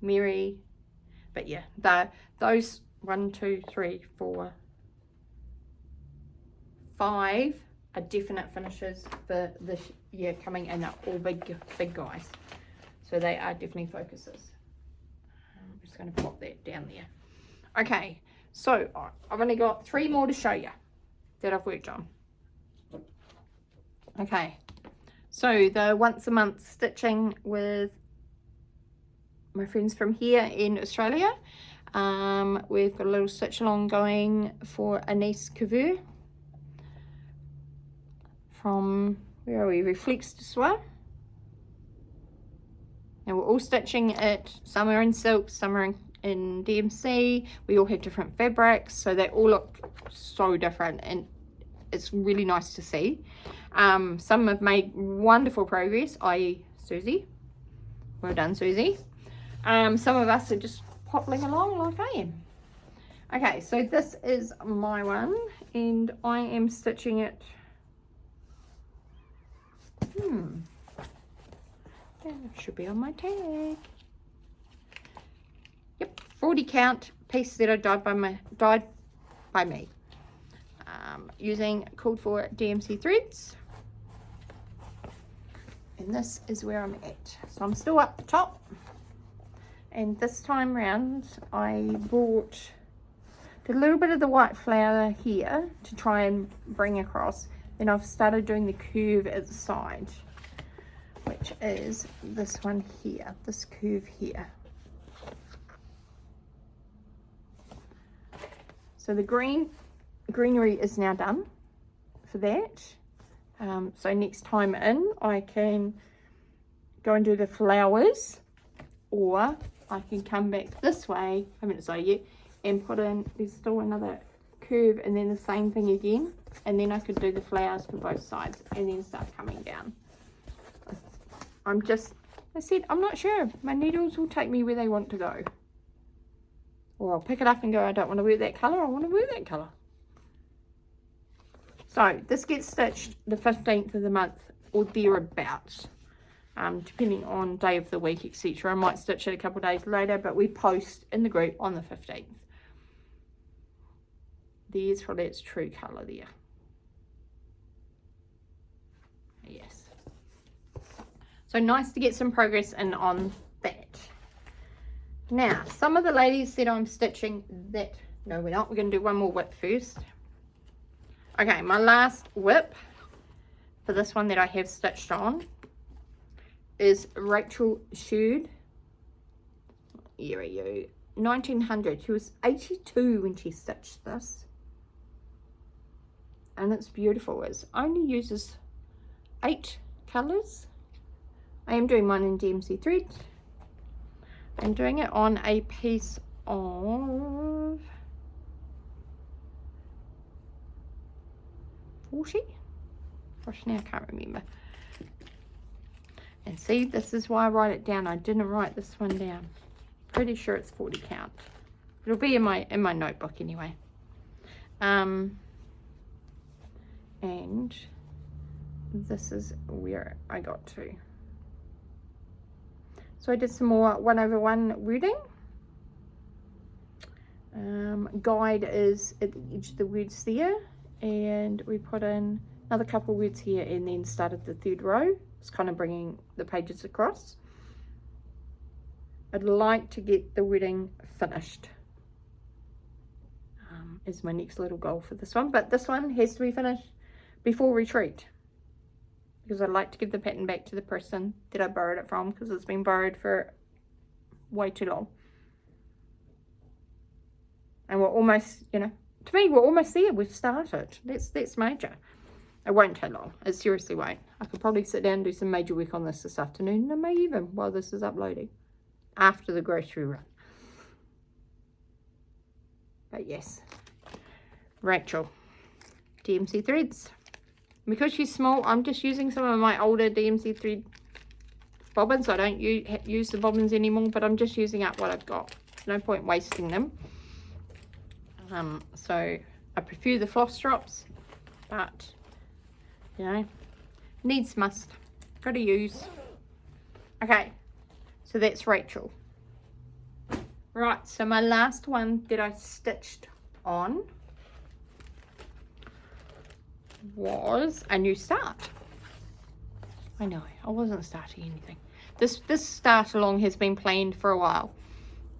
Mary, but yeah, those 1, 2, 3, 4, 5 are definite finishes for this year coming in. They're all big guys, so they are definitely focuses. I'm just going to pop that down there. Okay, so I've only got 3 more to show you that I've worked on. Okay, so the once a month stitching with my friends from here in Australia. We've got a little stitch along going for Anais Curveur from, where are we, Reflex de Soie. Now we're all stitching it, some are in silk, some are in DMC. We all have different fabrics, so they all look so different, and it's really nice to see. Some have made wonderful progress, i.e. Susie. Well done, Susie. Some of us are just popping along like I am. Okay, so this is my one, and I am stitching it. That should be on my tag. Yep, 40 count piece that I dyed by me. Using called for DMC threads. And this is where I'm at. So I'm still up the top. And this time round I did a little bit of the white flower here to try and bring across. Then I've started doing the curve at the side, which is this one here, this curve here. So the greenery is now done for that. So next time in I can go and do the flowers, or I can come back this way, I haven't decided yet, and put in, there's still another curve and then the same thing again, and then I could do the flowers for both sides and then start coming down. I said, I'm not sure. My needles will take me where they want to go. Or I'll pick it up and go, I don't want to wear that colour, I want to wear that colour. So this gets stitched the 15th of the month or thereabouts, depending on day of the week, etc. I might stitch it a couple of days later, but we post in the group on the 15th. There's probably its true colour there. Yes. So nice to get some progress in on that. Now, some of the ladies said I'm stitching that. No, we're not. We're going to do one more whip first. Okay, my last whip for this one that I have stitched on is Rachel Sheard. Here are you. 1900. She was 82 when she stitched this. And it's beautiful. It only uses 8 colours. I am doing mine in DMC thread. I'm doing it on a piece of 40. Gosh, now I can't remember. And see, this is why I write it down. I didn't write this one down. Pretty sure it's 40 count. It'll be in my notebook anyway. And this is where I got to. So I did some more 1/1 wording. Guide is at the edge of the words there, and we put in another couple of words here and then started the 3rd row. It's kind of bringing the pages across. I'd like to get the wording finished is my next little goal for this one, but this one has to be finished before retreat, because I'd like to give the pattern back to the person that I borrowed it from, because it's been borrowed for way too long. And we're almost, you know, to me, we're almost there. We've started. That's major. It won't take long. It seriously won't. I could probably sit down and do some major work on this afternoon, and maybe even while this is uploading, after the grocery run. But yes, Rachel, DMC threads. Because she's small, I'm just using some of my older DMC thread bobbins. I don't use the bobbins anymore, but I'm just using up what I've got. There's no point wasting them. So I prefer the floss drops, but you know, needs must. Got to use. Okay, so that's Rachel. Right, so my last one that I stitched on was A New Start. I know, I wasn't starting anything. This start along has been planned for a while,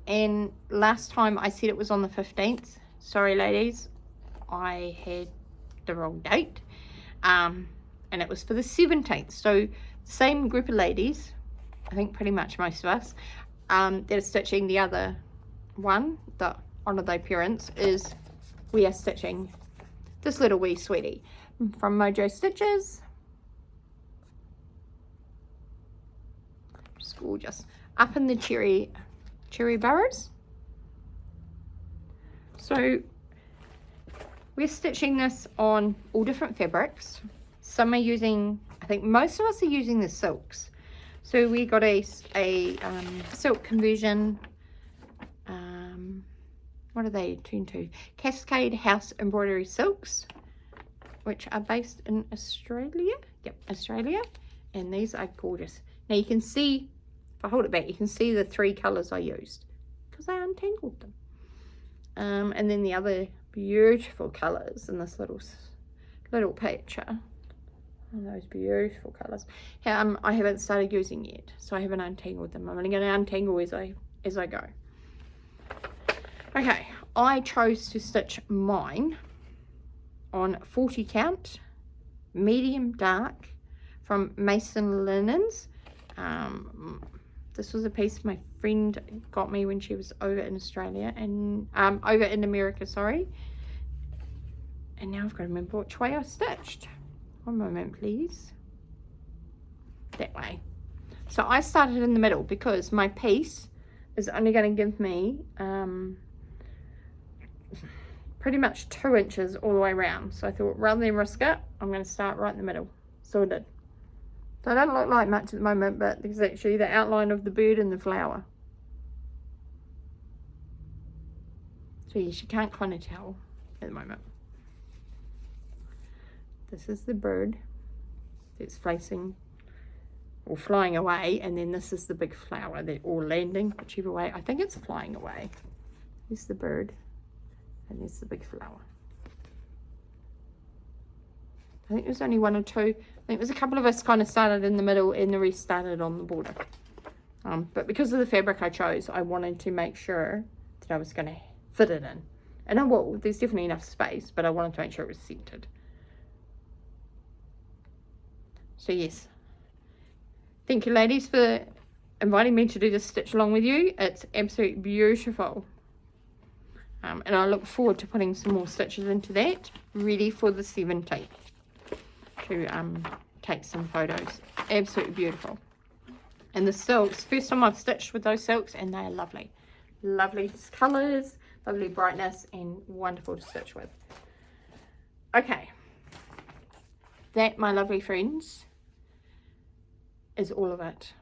and last time I said it was on the 15th. Sorry ladies, I had the wrong date, and it was for the 17th. So same group of ladies, I think pretty much most of us, that are stitching the other one, the Honour Thy Parents, is we are stitching this little wee sweetie from Mojo Stitches. Just gorgeous. Up in the cherry burrows. So we're stitching this on all different fabrics. Some are using, I think most of us are using the silks. So we got a silk conversion. What are they tuned to? Cascade House embroidery silks, which are based in Australia. Yep, Australia. And these are gorgeous. Now you can see, if I hold it back, you can see the 3 colours I used, because I untangled them. And then the other beautiful colours in this little picture. Oh, those beautiful colours. I haven't started using yet, so I haven't untangled them. I'm only going to untangle as I go. Okay, I chose to stitch mine on 40 count, medium dark, from Mason Linens. This was a piece my friend got me when she was over in Australia, and over in America, sorry. And now I've got to remember which way I stitched. One moment, please. That way. So I started in the middle because my piece is only going to give me pretty much 2 inches all the way around. So I thought rather than risk it, I'm going to start right in the middle. So I did. So I don't look like much at the moment, but there's actually the outline of the bird and the flower. So yes, you can't kind of tell at the moment. This is the bird that's facing or flying away, and then this is the big flower, they're all landing whichever way. I think it's flying away. There's the bird and there's the big flower. I think there's only 1 or 2. I think there's a couple of us kind of started in the middle and the rest started on the border. But because of the fabric I chose, I wanted to make sure that I was going to fit it in. And I will, there's definitely enough space, but I wanted to make sure it was centered. So yes, thank you ladies for inviting me to do this stitch along with you. It's absolutely beautiful. And I look forward to putting some more stitches into that, ready for the 17th to take some photos. Absolutely beautiful. And the silks, first time I've stitched with those silks, and they are lovely. Lovely colours, lovely brightness, and wonderful to stitch with. Okay, that, my lovely friends, is all of it.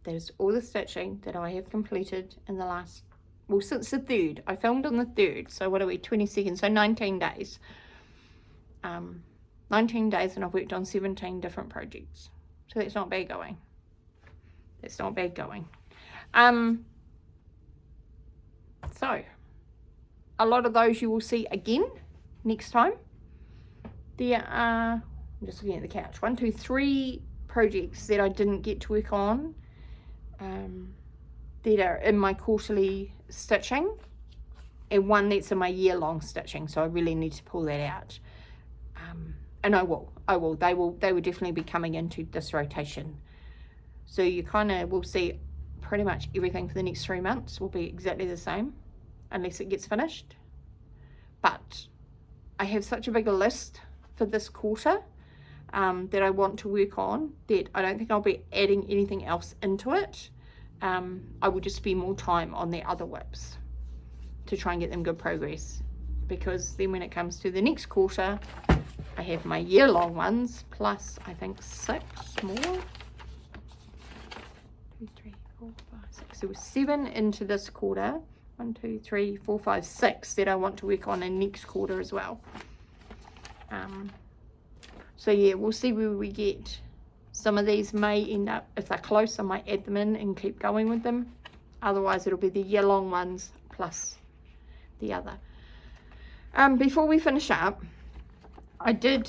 That is all the stitching that I have completed in the last, well, since the 3rd. I filmed on the 3rd, so what are we, 22nd, so 19 days. 19 days, and I've worked on 17 different projects. So that's not bad going. That's not bad going. So, a lot of those you will see again next time. There are, I'm just looking at the couch, 1, 2, 3 projects that I didn't get to work on that are in my quarterly stitching, and 1 that's in my year-long stitching, so I really need to pull that out. And I will, they will definitely be coming into this rotation. So you kind of will see pretty much everything for the next 3 months will be exactly the same, unless it gets finished. But I have such a big list for this quarter that I want to work on that I don't think I'll be adding anything else into it. I will just spend more time on the other whips to try and get them good progress, because then when it comes to the next quarter, I have my year-long ones plus I think 6 more. 2, 3, 4, 5, 6. There was 7 into this quarter. 1, 2, 3, 4, 5, 6 that I want to work on in next quarter as well. So yeah, we'll see where we get. Some of these may end up, if they're close, I might add them in and keep going with them. Otherwise it'll be the year-long ones plus the other. Before we finish up, I did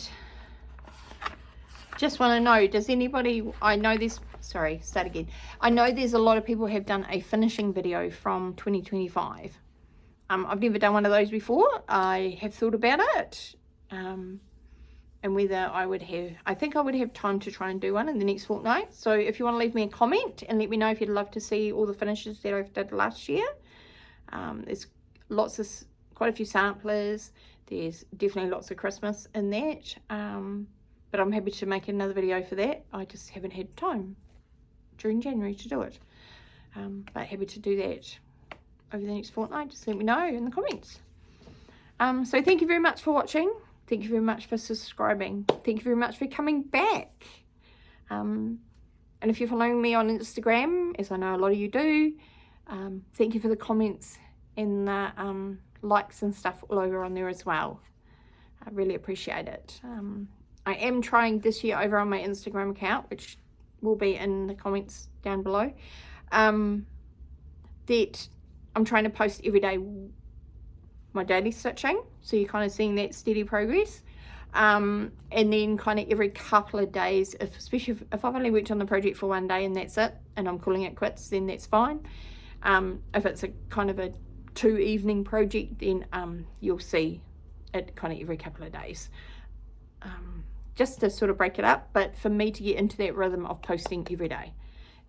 just want to know, does anybody, I know this, sorry, start again. I know there's a lot of people who have done a finishing video from 2025. I've never done one of those before. I have thought about it. And whether I would have, I think I would have time to try and do one in the next fortnight. So if you want to leave me a comment and let me know if you'd love to see all the finishes that I did last year. There's lots of, quite a few samplers. There's definitely lots of Christmas in that. But I'm happy to make another video for that. I just haven't had time during January to do it. But happy to do that over the next fortnight. Just let me know in the comments. So thank you very much for watching. Thank you very much for subscribing. Thank you very much for coming back. And if you're following me on Instagram, as I know a lot of you do, thank you for the comments and the likes and stuff all over on there as well. I really appreciate it. I am trying this year over on my Instagram account, which will be in the comments down below, that I'm trying to post every day my daily stitching, so you're kind of seeing that steady progress, and then kind of every couple of days, especially if I've only worked on the project for 1 day and that's it, and I'm calling it quits, then that's fine. If it's a kind of a 2 evening project, then you'll see it kind of every couple of days, just to sort of break it up. But for me to get into that rhythm of posting every day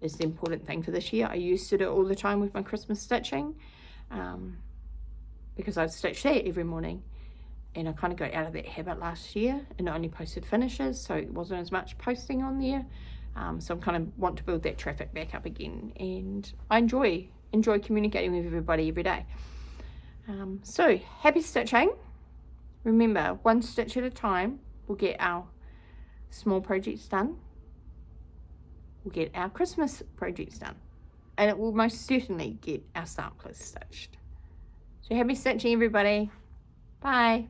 is the important thing for this year. I used to do it all the time with my Christmas stitching, because I'd stitch that every morning, and I kind of got out of that habit last year and only posted finishes, so it wasn't as much posting on there. So I'm kind of want to build that traffic back up again, and I enjoy communicating with everybody every day. So happy stitching. Remember, one stitch at a time, we'll get our small projects done. We'll get our Christmas projects done, and it will most certainly get our samplers stitched. So happy stitching, everybody. Bye.